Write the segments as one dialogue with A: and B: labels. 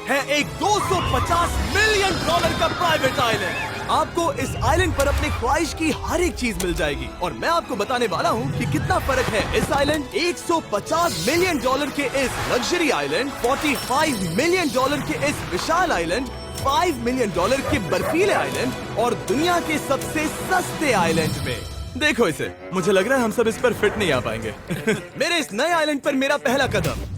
A: है एक 250 million dollar का प्राइवेट आइलैंड। आपको इस आइलैंड पर अपनी ख्वाहिश की हर एक चीज मिल जाएगी और मैं आपको बताने वाला हूँ कि कितना फर्क है इस आइलैंड 150 मिलियन डॉलर के इस लग्जरी आइलैंड, 45 मिलियन डॉलर के इस विशाल आइलैंड, 5 मिलियन डॉलर के बर्फीले आइलैंड और दुनिया के सबसे सस्ते आइलैंड में। देखो इसे, मुझे लग रहा है हम सब इस पर फिट नहीं आ पाएंगे। मेरे इस नए आइलैंड पर मेरा पहला कदम।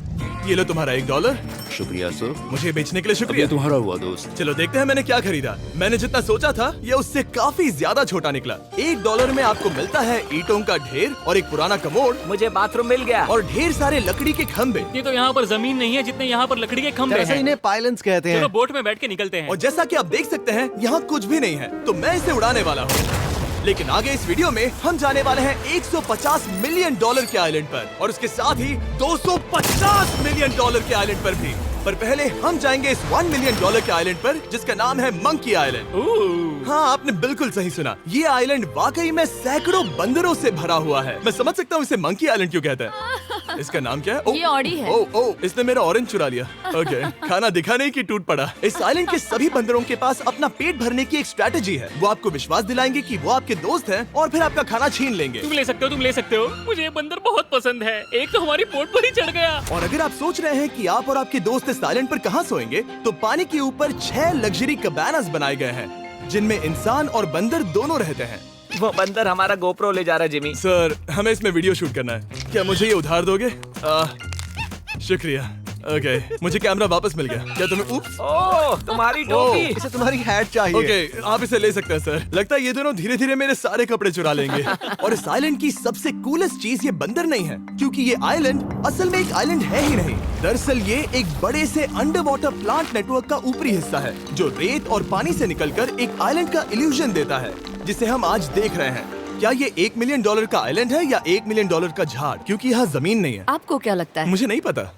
A: ये लो तुम्हारा $1।
B: शुक्रिया सर।
A: मुझे बेचने के लिए शुक्रिया।
B: ये तुम्हारा हुआ दोस्त।
A: चलो देखते हैं मैंने क्या खरीदा। मैंने जितना सोचा था ये उससे काफी ज्यादा छोटा निकला। $1 में आपको मिलता है ईंटों का ढेर और एक पुराना कमोड।
C: मुझे बाथरूम मिल गया
A: और ढेर सारे लकड़ी के खंभे।
D: ये तो यहाँ पर जमीन नहीं है जितने यहाँ पर लकड़ी के खंभे
E: दरअसल
D: हैं।
E: इन्हें पाइलन्स कहते हैं।
D: चलो बोट में बैठ के निकलते हैं।
A: और जैसा कि आप देख सकते हैं यहाँ कुछ भी नहीं है, तो मैं इसे उड़ाने वाला हूँ। लेकिन आगे इस वीडियो में हम जाने वाले हैं 150 मिलियन डॉलर के आइलैंड पर और उसके साथ ही 250 मिलियन डॉलर के आइलैंड पर भी। पर पहले हम जाएंगे इस 1 मिलियन डॉलर के आइलैंड पर जिसका नाम है मंकी आइलैंड। हाँ, आपने बिल्कुल सही सुना। ये आइलैंड वाकई में सैकड़ों बंदरों से भरा हुआ है। मैं समझ सकता हूँ इसे मंकी आइलैंड क्यों कहते हैं। इसका नाम क्या है?
F: ये ऑडी है।
A: ओ, इसने मेरा ऑरेंज चुरा लिया। ओके, खाना दिखा नहीं कि टूट पड़ा। इस आइलैंड के सभी बंदरों के पास अपना पेट भरने की एक स्ट्रैटेजी है। वो आपको विश्वास दिलाएंगे कि वो आपके दोस्त हैं और फिर आपका खाना छीन लेंगे।
D: तुम ले सकते हो, तुम ले सकते हो। मुझे ये बंदर बहुत पसंद है। एक तो हमारी बोट पर ही चढ़ गया।
A: और अगर आप सोच रहे हैं कि आप और आपके दोस्त इस आइलैंड पर कहाँ सोएंगे, तो पानी के ऊपर 6 लग्जरी कबानास बनाए गए हैं जिनमें इंसान और बंदर दोनों रहते हैं।
C: वो बंदर हमारा गोप्रो ले जा रहा है जिमी।
A: सर, हमें इसमें वीडियो शूट करना है। क्या मुझे ये उधार दोगे? शुक्रिया। ओके, मुझे कैमरा वापस मिल गया। क्या तुम्हें उप्स?
C: ओह, तुम्हारी टोपी।
E: इसे तुम्हारी हैट चाहिए।
A: ओके, आप इसे ले सकते हैं सर। लगता है ये दोनों धीरे धीरे मेरे सारे कपड़े चुरा लेंगे। और इस आइलैंड की सबसे कूलेस्ट चीज ये बंदर नहीं है, क्योंकि ये आइलैंड असल में एक आइलैंड है ही नहीं। दरअसल ये एक बड़े से अंडर वाटर प्लांट नेटवर्क का ऊपरी हिस्सा है जो रेत और पानी से निकलकर एक आइलैंड का इल्यूजन देता है जिसे हम आज देख रहे हैं। क्या ये $1 मिलियन का आइलैंड है या $1 मिलियन का झाड़? क्योंकि यहाँ जमीन नहीं है।
F: आपको क्या लगता है?
A: मुझे नहीं पता।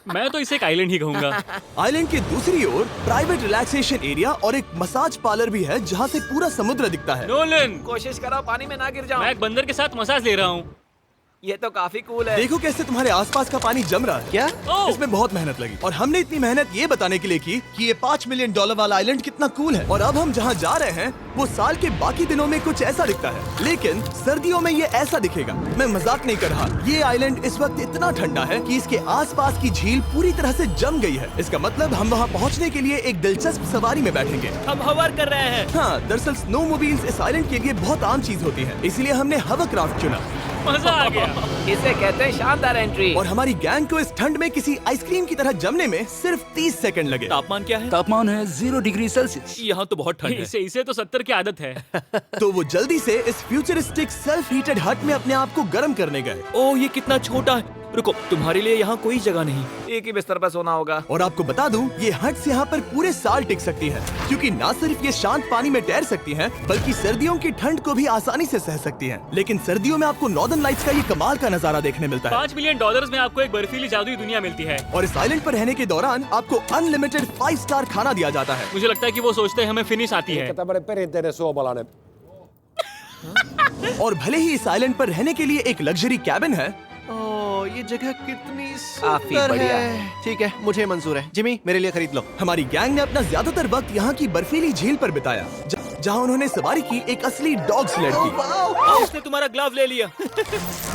D: मैं तो इसे एक आइलैंड ही कहूँगा।
A: आइलैंड के दूसरी ओर प्राइवेट रिलैक्सेशन एरिया और एक मसाज पार्लर भी है जहाँ से पूरा समुद्र दिखता है।
D: नोलन,
C: कोशिश करो पानी में ना गिर जाओ।
D: मैं एक बंदर के साथ मसाज ले रहा हूँ।
C: ये तो काफी कूल है।
A: देखो कैसे तुम्हारे आसपास का पानी जम रहा है।
E: क्या?
D: ओह!
A: इसमें बहुत मेहनत लगी और हमने इतनी मेहनत ये बताने के लिए की कि ये $5 मिलियन वाला आइलैंड कितना कूल है। और अब हम जहाँ जा रहे हैं वो साल के बाकी दिनों में कुछ ऐसा दिखता है, लेकिन सर्दियों में ये ऐसा दिखेगा। मैं मजाक नहीं कर रहा। ये आइलैंड इस वक्त इतना ठंडा है कि इसके आसपास की झील पूरी तरह से जम गई है। इसका मतलब हम वहाँ पहुँचने के लिए एक दिलचस्प सवारी में बैठेंगे।
D: हम हवर कर रहे हैं।
A: हाँ, दरअसल स्नोमोबाइल्स इस आइलैंड के लिए बहुत आम चीज होती है, इसलिए हमने हवरक्राफ्ट चुना।
D: मजा आ गया।
C: इसे कहते हैं शानदार एंट्री।
A: और हमारी गैंग को इस ठंड में किसी आइसक्रीम की तरह जमने में सिर्फ 30 सेकंड लगे।
D: तापमान क्या है?
B: तापमान है 0 डिग्री सेल्सियस।
D: यहाँ तो बहुत ठंड है। इसे तो 70 की आदत है।
A: तो वो जल्दी से इस फ्यूचरिस्टिक सेल्फ हीटेड हट में अपने आप को गर्म करने गए।
G: ओह, ये कितना छोटा है। रुको, तुम्हारे लिए यहाँ कोई जगह नहीं।
C: एक ही बिस्तर पर सोना होगा।
A: और आपको बता दूं, ये हट्स यहाँ पर पूरे साल टिक सकती हैं, क्योंकि न सिर्फ ये शांत पानी में तैर सकती हैं, बल्कि सर्दियों की ठंड को भी आसानी से सह सकती हैं। लेकिन सर्दियों में आपको नॉर्दर्न लाइट्स का ये कमाल का नजारा देखने मिलता है।
D: $5 मिलियन में आपको एक बर्फीली जादुई दुनिया मिलती है।
A: और इस आइलैंड पर रहने के दौरान आपको अनलिमिटेड 5 स्टार खाना दिया जाता है।
D: मुझे लगता है कि वो सोचते हैं हमें फिनिश आती है।
A: और भले ही इस आइलैंड पर रहने के लिए एक लग्जरी कैबिन है,
E: ओह, ये जगह कितनी
C: काफी
E: सुंदर
C: बढ़िया
E: है। ठीक है, मुझे मंजूर है। जिमी, मेरे लिए खरीद लो।
A: हमारी गैंग ने अपना ज्यादातर वक्त यहाँ की बर्फीली झील पर बिताया, जहाँ उन्होंने सवारी की एक असली डॉग स्लेड की।
G: इसने तुम्हारा ग्लव ले लिया।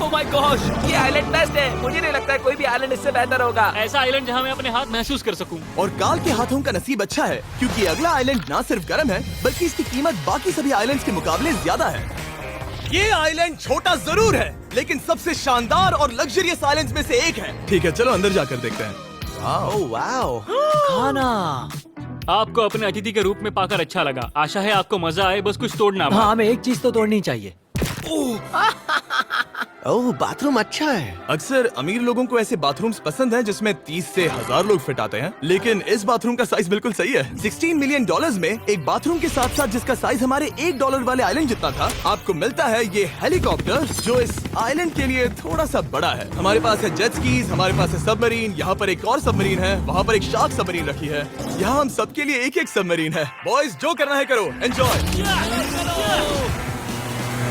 G: ओह माय गॉश,
C: ये आइलैंड बेस्ट है। मुझे नहीं लगता है कोई भी आइलैंड इससे बेहतर होगा।
D: ऐसा आइलैंड जहाँ मैं अपने हाथ महसूस कर सकूं।
A: और काल के हाथों का नसीब अच्छा है, क्योंकि अगला आइलैंड न सिर्फ गर्म है, बल्कि इसकी कीमत बाकी सभी आइलैंड्स के मुकाबले ज्यादा है। ये आइलैंड छोटा जरूर है, लेकिन सबसे शानदार और लग्जरियस आइलैंड्स में से एक है। ठीक है, चलो अंदर जाकर देखते हैं।
E: ओह वाओ,
G: खाना।
D: आपको अपने अतिथि के रूप में पाकर अच्छा लगा। आशा है आपको मजा आए, बस कुछ तोड़ना मत।
G: हाँ, हमें एक चीज तो तोड़नी चाहिए।
E: ओह, बाथरूम अच्छा है।
A: अक्सर अमीर लोगों को ऐसे बाथरूम्स पसंद हैं जिसमें 30 से 1000 लोग फिट आते हैं, लेकिन इस बाथरूम का साइज बिल्कुल सही है। $16 मिलियन में एक बाथरूम के साथ साथ जिसका साइज हमारे $1 वाले आइलैंड जितना था, आपको मिलता है ये हेलीकॉप्टर जो इस आइलैंड के लिए थोड़ा सा बड़ा है। हमारे पास है जेट स्कीज, हमारे पास है सबमरीन, यहाँ पर एक और सबमरीन है, वहाँ पर एक शार्क सबमरीन रखी है। यहाँ हम सबके लिए एक एक सबमरीन है। बॉयज, जो करना है करो, एंजॉय।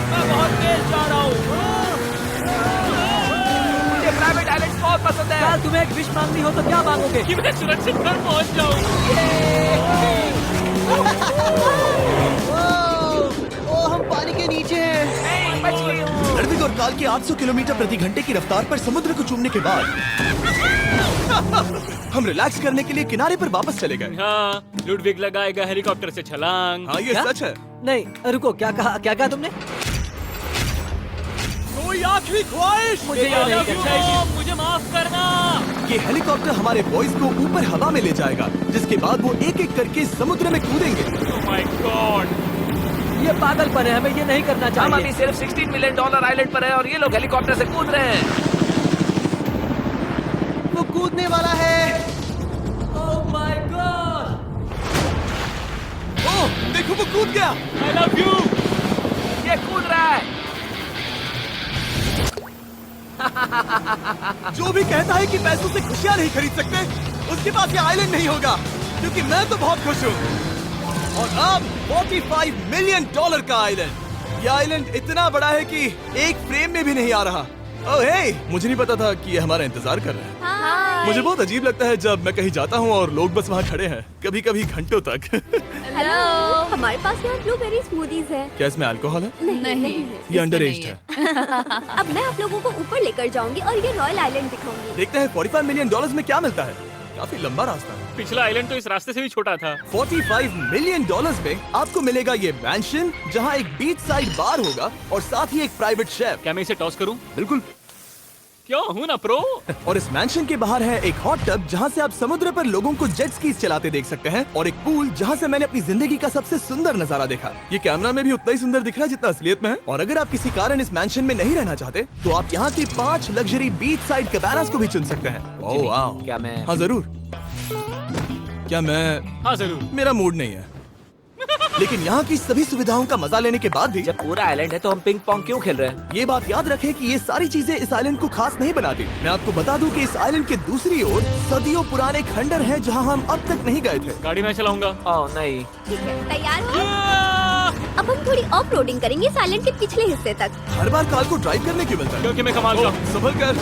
G: मैं बहुत तेज जा रहा हूँ।
C: मुझे प्राइवेट आइलैंड बहुत पसंद है।
G: तुम्हें एक विश मांगनी हो तो क्या मांगोगे?
D: कि मैं सुरक्षित घर पहुंच जाऊं।
E: ओ, हम पानी के नीचे हैं।
C: नहीं, बच गई हूँ।
A: अर्विक और काल के 800 किलोमीटर प्रति घंटे की रफ्तार पर समुद्र को चूमने के बाद हम रिलैक्स करने के लिए किनारे पर वापस चले गए।
D: हाँ, लुडविग लगाएगा हेलीकॉप्टर से छलांग।
A: हाँ, ये
G: क्या?
A: सच है।
G: नहीं रुको, क्या कहा तुमने?
A: कोई आखिरी ख्वाहिश?
G: मुझे ये नहीं करना।
D: मुझे माफ करना।
A: ये हेलीकॉप्टर हमारे बॉयज को ऊपर हवा में ले जाएगा, जिसके बाद वो एक एक करके समुद्र में कूदेंगे।
D: Oh my God!
G: ये पागलपन है, हमें ये नहीं करना
C: हम
G: चाहिए।
C: अभी सिर्फ $16 मिलियन आइलैंड पर है और ये लोग हेलीकॉप्टर से कूद रहे हैं।
E: वो कूदने वाला है।
G: Oh my God!
A: ओह, देखो वो कूद गया।
D: I love you.
C: ये कूद रहा है।
A: जो भी कहता है कि पैसों से खुशियां नहीं खरीद सकते, उसके पास ये आइलैंड नहीं होगा, क्योंकि मैं तो बहुत खुश हूँ। और अब $45 मिलियन का आइलैंड। ये आइलैंड इतना बड़ा है कि एक फ्रेम में भी नहीं आ रहा। ओह हे, मुझे नहीं पता था कि ये हमारा इंतजार कर रहे हैं। मुझे बहुत अजीब लगता है जब मैं कहीं जाता हूँ और लोग बस वहाँ खड़े हैं, कभी कभी घंटों तक।
F: हेलो, हमारे पास यहाँ ब्लूबेरी स्मूदीज है।
A: क्या इसमें अल्कोहल है?
F: नहीं,
A: ये अंडर एज है।
F: अब मैं आप लोगों को ऊपर लेकर जाऊंगी और ये रॉयल आइलैंड दिखाऊंगी।
A: देखते हैं $45 मिलियन में क्या मिलता है। काफी लंबा रास्ता है।
D: पिछला आइलैंड तो इस रास्ते से भी छोटा था।
A: $45 मिलियन में आपको मिलेगा ये मैंशन, जहाँ एक बीच साइड बार होगा और साथ ही एक प्राइवेट शेफ।
D: क्या मैं इसे टॉस करूं?
A: बिल्कुल।
D: क्यों हूं ना प्रो।
A: और इस मैंशन के बाहर है एक हॉट टब, जहाँ से आप समुद्र पर लोगों को जेट स्कीज चलाते देख सकते हैं, और एक पूल जहाँ से मैंने अपनी जिंदगी का सबसे सुंदर नजारा देखा। ये कैमरा में भी उतना ही सुंदर दिख रहा है जितना असलियत में है। और अगर आप किसी कारण इस मैंशन में नहीं रहना चाहते, तो आप यहाँ की 5 लग्जरी बीच साइड कैबानास को भी चुन सकते हैं। ओह वाह।
C: क्या मैं?
A: हाँ जरूर। क्या मैं?
D: हाँ जरूर।
A: मेरा मूड नहीं है, लेकिन यहाँ की सभी सुविधाओं का मजा लेने के बाद भी
C: जब पूरा आइलैंड है तो हम पिंग पोंग क्यों खेल रहे हैं?
A: ये बात याद रखें कि ये सारी चीजें इस आइलैंड को खास नहीं बनाती। मैं आपको बता दूं कि इस आइलैंड के दूसरी ओर सदियों पुराने खंडर हैं, जहां हम अब तक नहीं गए थे।
D: गाड़ी मैं चलाऊंगा।
C: ओह नहीं।
F: ठीक है, तैयार हो? अब हम थोड़ी ऑफ रोडिंग करेंगे इस आइलैंड के पिछले हिस्से तक।
A: हर बार कार को ड्राइव करने क्यों मिलता है?
D: क्योंकि मैं कमाल का हूं।
A: संभल कर।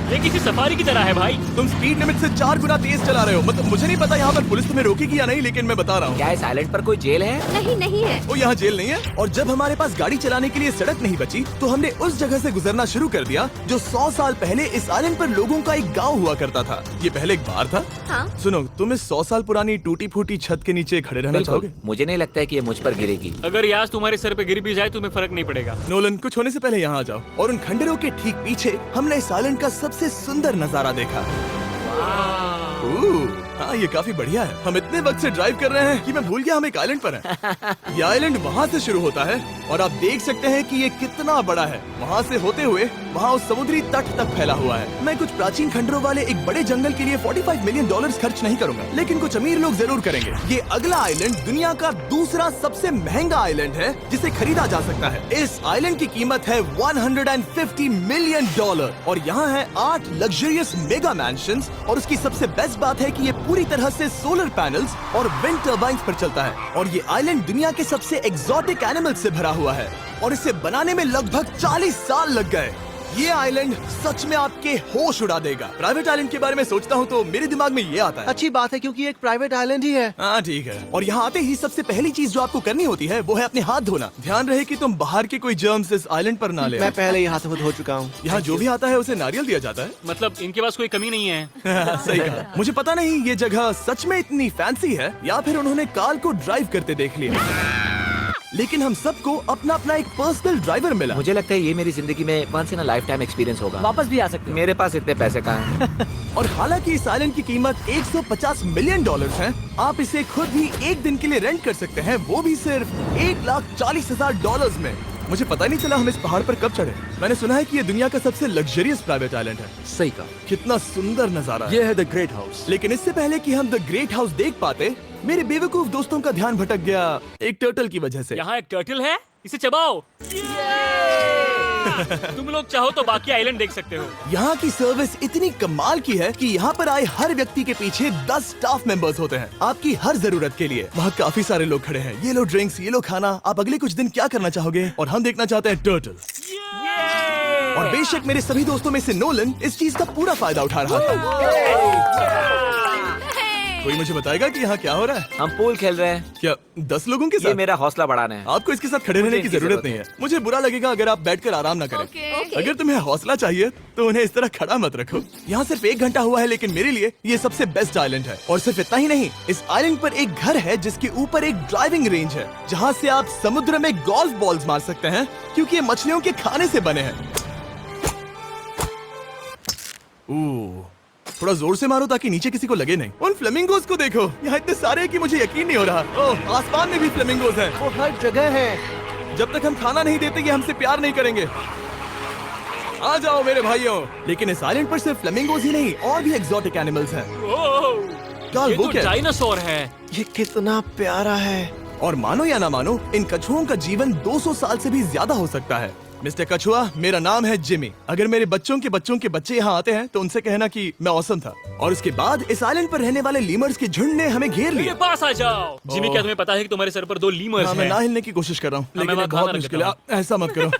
D: ये किसी सफारी की तरह है भाई।
A: तुम स्पीड लिमिट से 4 गुना तेज चला रहे हो। मतलब मुझे नहीं पता यहाँ पर पुलिस तुम्हें रोकेगी या नहीं, लेकिन मैं बता रहा हूँ।
C: क्या इस आइलैंड पर कोई जेल है?
F: नहीं है।
A: वो यहाँ जेल नहीं है। और जब हमारे पास गाड़ी चलाने के लिए सड़क नहीं बची, तो हमने उस जगह से गुजरना शुरू कर दिया जो 100 साल पहले इस आइलैंड पर लोगों का एक गाँव हुआ करता था। ये पहले एक बार था।
F: हाँ?
A: सुनो, तुम इस 100 साल पुरानी टूटी फूटी छत के नीचे खड़े रहना चाहोगे?
C: मुझे नहीं लगता है कि ये मुझ पर गिरेगी।
D: अगर ये आज तुम्हारे सर पे गिर भी जाए तुम्हें फर्क नहीं पड़ेगा।
A: नोलन, कुछ होने से पहले यहाँ आ जाओ। और उन खंडरों के ठीक पीछे हमने इस आइलैंड का सबसे सुंदर नजारा देखा। हाँ, ये काफी बढ़िया है। हम इतने वक्त से ड्राइव कर रहे हैं कि मैं भूल गया हम एक आइलैंड पर हैं। ये आइलैंड वहाँ से शुरू होता है और आप देख सकते हैं कि ये कितना बड़ा है। वहाँ से होते हुए वहाँ उस समुद्री तट तक फैला हुआ है। मैं कुछ प्राचीन खंडरों वाले एक बड़े जंगल के लिए $45 मिलियन खर्च नहीं करूंगा, लेकिन कुछ अमीर लोग जरूर करेंगे। ये अगला आइलैंड दुनिया का दूसरा सबसे महंगा आइलैंड है जिसे खरीदा जा सकता है। इस आइलैंड की कीमत है $150 मिलियन और यहाँ है 8 लग्जरियस मेगा मैंशंस। और उसकी सबसे बेस्ट बात है कि ये पूरी तरह से सोलर पैनल्स और विंड टर्बाइन्स पर चलता है। और ये आइलैंड दुनिया के सबसे एक्सोटिक एनिमल्स से भरा हुआ है और इसे बनाने में लगभग 40 साल लग गए। ये आइलैंड सच में आपके होश उड़ा देगा। प्राइवेट आइलैंड के बारे में सोचता हूँ तो मेरे दिमाग में ये आता है।
E: अच्छी बात है, क्योंकि एक प्राइवेट आइलैंड ही है।
A: हाँ ठीक है। और यहाँ आते ही सबसे पहली चीज जो आपको करनी होती है वो है अपने हाथ धोना। ध्यान रहे कि तुम बाहर के कोई जर्म्स इस आइलैंड पर ना ले।
E: मैं पहले ही हाथ धो चुका हूँ।
A: यहाँ जो भी आता है उसे नारियल दिया जाता है।
D: मतलब इनके पास कोई कमी नहीं है।
A: सही कहा। मुझे पता नहीं ये जगह सच में इतनी फैंसी है या फिर उन्होंने कार को ड्राइव करते देख लिया, लेकिन हम सबको अपना अपना एक पर्सनल ड्राइवर मिला।
C: मुझे लगता है ये मेरी जिंदगी में once in a lifetime experience होगा।
G: वापस भी आ सकते हो।
C: मेरे पास इतने पैसे कहाँ हैं?
A: और हालांकि इस आइलैंड की कीमत $150 मिलियन है, आप इसे खुद भी एक दिन के लिए रेंट कर सकते हैं, वो भी सिर्फ $1,40,000 में। मुझे पता नहीं चला हम इस पहाड़ पर कब चढ़े। मैंने सुना है कि ये दुनिया का सबसे लग्जरियस प्राइवेट आइलैंड है।
E: सही कहा।
A: कितना सुंदर नजारा है।
E: ये है द ग्रेट हाउस।
A: लेकिन इससे पहले कि हम द ग्रेट हाउस देख पाते, मेरे बेवकूफ दोस्तों का ध्यान भटक गया एक टर्टल की वजह से।
D: यहाँ एक टर्टल है, इसे चबाओ। तुम लोग चाहो तो बाकी आइलैंड देख सकते हो।
A: यहाँ की सर्विस इतनी कमाल की है कि यहाँ पर आए हर व्यक्ति के पीछे 10 स्टाफ मेंबर्स होते हैं आपकी हर जरूरत के लिए। वहाँ काफी सारे लोग खड़े हैं। ये लो ड्रिंक्स, ये लो खाना। आप अगले कुछ दिन क्या करना चाहोगे? और हम देखना चाहते हैं टर्टल। और बेशक मेरे सभी दोस्तों में से नोलन इस चीज का पूरा फायदा उठा रहा था। कोई मुझे बताएगा कि यहाँ क्या हो रहा है?
C: हम पूल खेल रहे हैं।
A: क्या 10 लोगों के
C: ये
A: साथ?
C: मेरा हौसला बढ़ाना है।
A: आपको इसके साथ खड़े रहने की
C: इनकी
A: जरूरत नहीं है। मुझे बुरा लगेगा अगर आप बैठकर आराम ना करें।
F: ओके।
A: अगर तुम्हें हौसला चाहिए तो उन्हें इस तरह खड़ा मत रखो। यहाँ सिर्फ 1 घंटा हुआ है, लेकिन मेरे लिए ये सबसे बेस्ट आइलैंड है। और सिर्फ इतना ही नहीं, इस आइलैंड पर एक घर है जिसके ऊपर एक ड्राइविंग रेंज है, जहाँ से आप समुद्र में गोल्फ बॉल्स मार सकते हैं, क्योंकि ये मछलियों के खाने से बने हैं। थोड़ा जोर से मारो ताकि नीचे किसी को लगे नहीं। उन फ्लेमिंगोज को देखो, यहाँ इतने सारे हैं कि मुझे यकीन नहीं हो रहा। ओह, आसमान में भी फ्लेमिंगोज हैं।
E: वो हर जगह है।
A: जब तक हम खाना नहीं देते ये हमसे प्यार नहीं करेंगे। आ जाओ मेरे भाइयों। लेकिन इस आइलैंड पर सिर्फ फ्लेमिंगोज ही नहीं, और भी एक्सोटिक एनिमल्स हैं।
D: ये
A: वो
D: तो
A: क्या?
D: डायनासोर है।
E: ये कितना प्यारा है।
A: और मानो या ना मानो, इन कछुओं का जीवन 200 साल से भी ज्यादा हो सकता है। मिस्टर कछुआ, मेरा नाम है जिमी। अगर मेरे बच्चों के बच्चे यहाँ आते हैं तो उनसे कहना कि मैं औसम था। और उसके बाद इस आइलैंड पर रहने वाले लीमर्स के झुंड ने हमें घेर
D: मेरे
A: लिया।
D: पास आ जाओ। जिमी, क्या तुम्हें पता है कि तुम्हारे सर पर 2 लीमर्स
A: हाँ, मैं
D: हैं?
A: ना हिलने की कोशिश कर रहा हूँ,
D: मैं
A: लेकिन
D: वहाँ
A: ये बहुत
D: खाना
A: मुश्किल है।
D: रखता
A: ऐसा मत करो।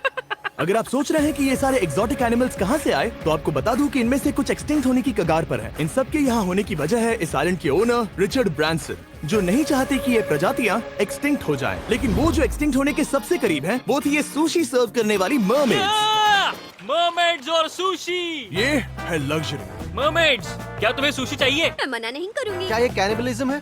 A: अगर आप सोच रहे हैं कि ये सारे एक्सोटिक एनिमल्स कहाँ से आए, तो आपको बता दूं कि इनमें से कुछ एक्सटिंक्ट होने की कगार पर हैं। इन सब के यहाँ होने की वजह है इस आइलैंड के ओनर रिचर्ड ब्रांसन, जो नहीं चाहते कि ये प्रजातियाँ एक्सटिंक्ट हो जाएं। लेकिन वो जो एक्सटिंक्ट होने के सबसे करीब हैं, वो थी ये सुशी सर्व करने वाली मरमेड्स।
D: मरमेड्स और सुशी।
A: ये है लग्जरी।
D: मरमेड्स, क्या तुम्हें सुशी चाहिए?
F: मैं मना नहीं करूंगी।
E: क्या ये कैनिबलिज्म है?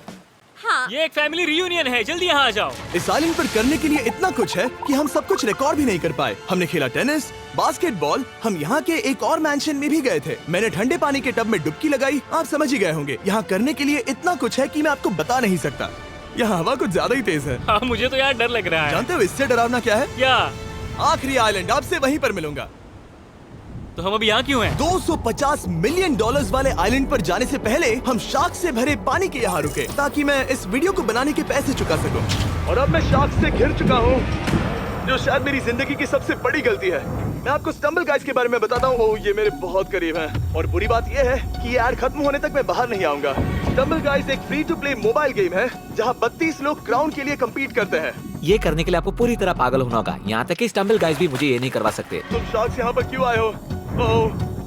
F: हाँ।
D: ये एक फैमिली रियूनियन है, जल्दी यहाँ आ जाओ।
A: इस आइलैंड पर करने के लिए इतना कुछ है कि हम सब कुछ रिकॉर्ड भी नहीं कर पाए। हमने खेला टेनिस, बास्केटबॉल, हम यहाँ के एक और मैंशन में भी गए थे। मैंने ठंडे पानी के टब में डुबकी लगाई, आप समझ ही गए होंगे। यहाँ करने के लिए इतना कुछ है कि मैं आपको बता नहीं सकता। यहाँ हवा कुछ ज्यादा ही तेज है।
D: हाँ, मुझे तो यार डर लग रहा है।
A: जानते हो इससे डरावना क्या है?
D: क्या?
A: आखिरी आइलैंड, आपसे वहीं पर मिलूंगा।
D: तो हम अभी यहाँ क्यों हैं?
A: $250 मिलियन वाले आइलैंड पर जाने से पहले हम शार्क से भरे पानी के यहाँ रुके, ताकि मैं इस वीडियो को बनाने के पैसे चुका सकूं। और अब मैं शार्क से घिर चुका हूँ, जो शायद मेरी जिंदगी की सबसे बड़ी गलती है। मैं आपको स्टम्बल गाइज के बारे में बताता हूँ। ये मेरे बहुत करीब हैं। और बुरी बात ये है कि ये ऐड खत्म होने तक मैं बाहर नहीं आऊंगा। स्टम्बल गाइज एक free to play mobile game है, जहाँ 32 लोग क्राउन के लिए कम्पीट करते हैं।
C: ये करने के लिए आपको पूरी तरह पागल होना होगा। यहाँ तक कि स्टम्बल गाइज भी मुझे ये नहीं करवा सकते।
A: तुम शार्क्स यहाँ पर क्यों आए हो?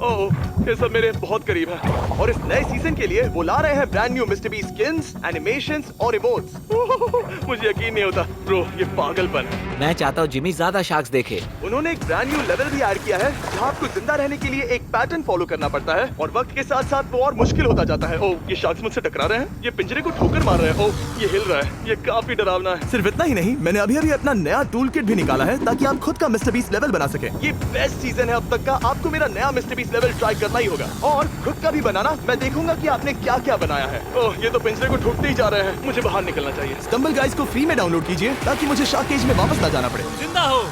A: ओह, ये सब मेरे बहुत करीब है। और इस नए सीजन के लिए वो ला रहे हैं brand new mister beast skins, animations और इमोट्स। मुझे यकीन नहीं होता ब्रो, ये पागलपन है।
C: मैं चाहता हूँ जिमी ज्यादा शार्क्स देखे।
A: उन्होंने एक ब्रांड न्यू लेवल भी ऐड किया है, जहाँ आपको जिंदा रहने के लिए एक पैटर्न फॉलो करना पड़ता है, और वक्त के साथ साथ वो और मुश्किल होता जाता है। ओह, ये शार्क्स मुझसे टकरा रहे हैं, ये पिंजरे को ठोकर मार रहे हैं। ओह, ये हिल रहा है, ये काफी डरावना है। सिर्फ इतना ही नहीं, मैंने अभी अपना नया टूल किट भी निकाला है, ताकि आप खुद का मिस्टर बीस्ट लेवल बना सके। ये बेस्ट सीजन है अब तक का। आपको मेरा नया मिस्टर बीस्ट लेवल ट्राई करना ही होगा, और खुद का भी बनाना। मैं देखूंगा कि आपने क्या क्या बनाया है। ओह, ये तो पिंजरे को ठोकते ही जा रहे हैं। मुझे बाहर निकलना चाहिए। स्टम्बल गाइज को फ्री में डाउनलोड कीजिए, ताकि मुझे शार्क केज में वापस ना जाना पड़े।
D: जिंदा हो।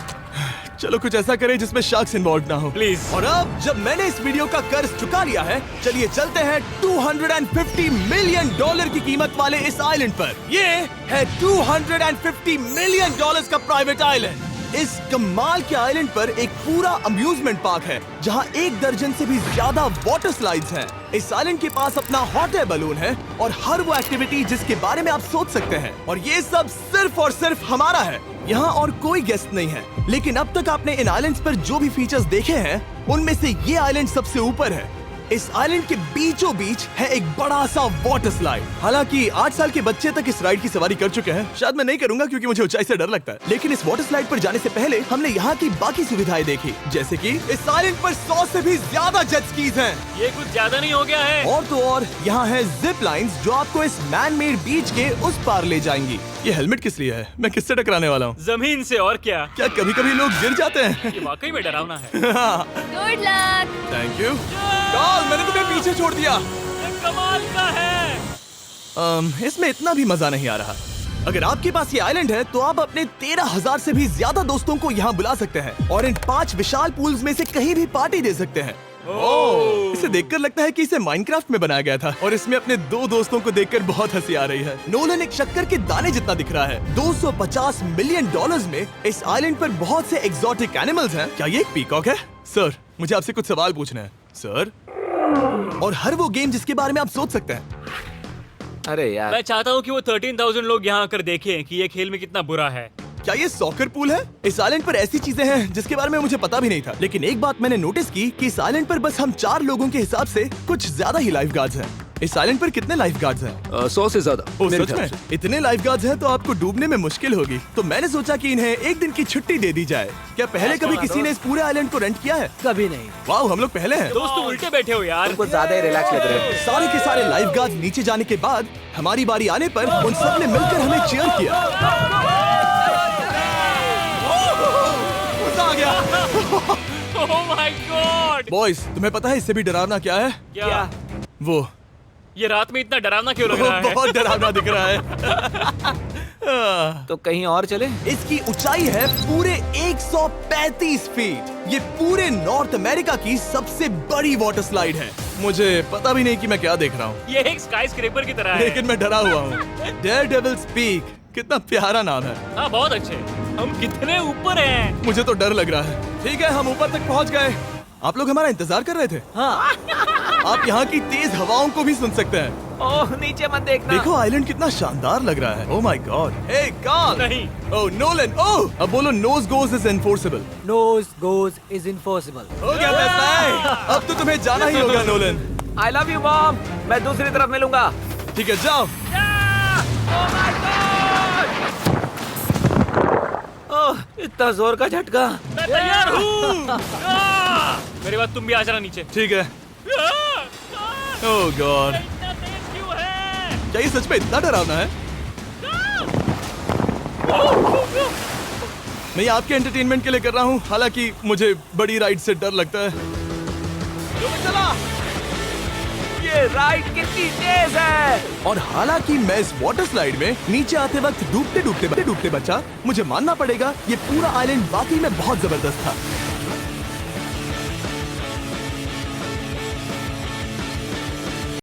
A: चलो कुछ ऐसा करें जिसमें शार्क्स इन्वॉल्व ना हो,
D: प्लीज।
A: और अब जब मैंने इस वीडियो का कर्ज चुका लिया है, चलिए चलते हैं $250 मिलियन की कीमत वाले इस आइलैंड पर। ये है $250 मिलियन का प्राइवेट आइलैंड। इस कमाल के आइलैंड पर एक पूरा अम्यूजमेंट पार्क है, जहां 1 दर्जन से भी ज्यादा वाटर स्लाइड्स हैं। इस आइलैंड के पास अपना हॉट एयर बलून है, और हर वो एक्टिविटी जिसके बारे में आप सोच सकते हैं। और ये सब सिर्फ और सिर्फ हमारा है। यहाँ और कोई गेस्ट नहीं है, लेकिन अब तक आपने इन आइलैंड्स पर जो भी फीचर्स देखे हैं, उनमें से ये आइलैंड सबसे ऊपर है। इस आइलैंड के बीचों बीच है एक बड़ा सा वाटर स्लाइड। हालांकि 8 साल के बच्चे तक इस राइड की सवारी कर चुके हैं। शायद मैं नहीं करूंगा क्योंकि मुझे ऊंचाई से डर लगता है। लेकिन इस वाटर स्लाइड पर जाने से पहले हमने यहाँ की बाकी सुविधाएं देखी, जैसे कि इस आइलैंड पर 100 से भी ज्यादा जेट स्कीज हैं।
D: ये कुछ ज्यादा नहीं हो गया है?
A: और तो और यहाँ है जिप लाइन्स, जो आपको इस मैन मेड बीच के उस पार ले जाएंगी। ये हेलमेट किस लिए है? मैं किससे टकराने वाला हूँ?
D: जमीन से, और क्या?
A: क्या कभी कभी लोग गिर जाते हैं?
D: ये वाकई में डरावना है।
F: Good luck.
A: Thank you. Call, मैंने तुम्हें पीछे छोड़ दिया।
D: ये कमाल का है।
A: इसमें इतना भी मजा नहीं आ रहा। अगर आपके पास ये आइलैंड है, तो आप अपने 13,000 से भी ज्यादा दोस्तों को यहाँ बुला सकते हैं, और इन 5 विशाल पूल्स में से कहीं भी पार्टी दे सकते हैं। ओह, इसे देखकर लगता है कि इसे माइनक्राफ्ट में बनाया गया था, और इसमें अपने 2 दोस्तों को देखकर बहुत हंसी आ रही है। नोलन एक शक्कर के दाने जितना दिख रहा है। $250 मिलियन में इस आइलैंड पर बहुत से एक्सोटिक एनिमल्स हैं। क्या ये एक पीकॉक है? सर, मुझे आपसे कुछ सवाल पूछना है सर। और हर वो गेम जिसके बारे में आप सोच सकते हैं।
C: अरे यार,
D: मैं चाहता हूँ कि वो 13,000 लोग यहाँ आकर देखें कि ये खेल में कितना बुरा है।
A: क्या ये सॉकर पूल है? इस आइलैंड पर ऐसी चीजें हैं जिसके बारे में मुझे पता भी नहीं था, लेकिन एक बात मैंने नोटिस की कि इस आइलैंड पर बस हम 4 लोगों के हिसाब से कुछ ज्यादा ही लाइफ गार्ड्स हैं। इस आइलैंड पर कितने लाइफ गार्ड्स हैं?
B: 100 से ज्यादा
A: ओ,
B: मेरे
A: सच
B: ख्याल
A: में?
B: से।
A: इतने लाइफ गार्ड्स हैं तो आपको डूबने में मुश्किल होगी। तो मैंने सोचा कि इन्हें एक दिन की छुट्टी दे दी जाए। क्या पहले कभी किसी ने इस पूरे आइलैंड को रेंट किया है?
E: कभी नहीं।
A: वाह, हम लोग पहले हैं।
D: दोस्त तुम उल्टे बैठे हो यार।
C: कुछ ज्यादा ही रिलैक्स लग रहे हैं।
A: सारे के सारे लाइफ गार्ड्स नीचे जाने के बाद हमारी बारी आने पर उन सब ने मिलकर हमें चीयर किया। मजा आ गया।
D: ओह माय गॉड।
A: बॉयज, तुम्हें पता है इससे भी डरावना क्या है?
D: क्या?
A: वो
D: ये रात में इतना डरावना क्यों लग रहा है?
A: बहुत डरावना दिख रहा है।
C: तो कहीं और चले?
A: इसकी ऊंचाई है पूरे 135 फीट। ये पूरे नॉर्थ अमेरिका की सबसे बड़ी वाटर स्लाइड है। मुझे पता भी नहीं कि मैं क्या देख रहा हूँ,
D: ये एक स्काई स्क्रेपर की तरह है।
A: लेकिन मैं डरा हुआ हूँ। डेयरडेविल्स पीक, कितना प्यारा नाम है।
D: हाँ बहुत अच्छे। हम कितने ऊपर हैं?
A: मुझे तो डर लग रहा है। ठीक है, हम ऊपर तक पहुँच गए। आप लोग हमारा इंतजार कर रहे थे?
C: हाँ।
A: आप यहाँ की तेज हवाओं को भी सुन सकते हैं।
C: ओह, नीचे मत देखना।
A: देखो आइलैंड कितना शानदार लग रहा है। Oh my God. Hey Karl.
D: नहीं।
A: Oh Nolan. ओह, अब बोलो nose goes is enforceable.
E: Nose goes is enforceable.
A: हो गया फैसला है। अब तो तुम्हें जाना ही होगा Nolan.
C: I love you mom. मैं दूसरी तरफ मिलूंगा।
A: ठीक है, जाओ।
C: ओह, इतना जोर का झटका।
D: मैं तैयार हूँ। मेरे बाद तुम भी आ जाना नीचे।
A: ठीक है। ओह गॉड,
D: इतना तेज क्यों है?
A: क्या ये सच में इतना डरावना है? मैं ये आपके एंटरटेनमेंट के लिए कर रहा हूँ, हालांकि मुझे बड़ी राइड से डर लगता है। जो भी चला।
C: ये राइड कितनी तेज है।
A: और हालांकि मैं इस वाटर स्लाइड में नीचे आते वक्त डूबते डूबते बचा, मुझे मानना पड़ेगा ये पूरा आइलैंड वाकई में बहुत जबरदस्त था।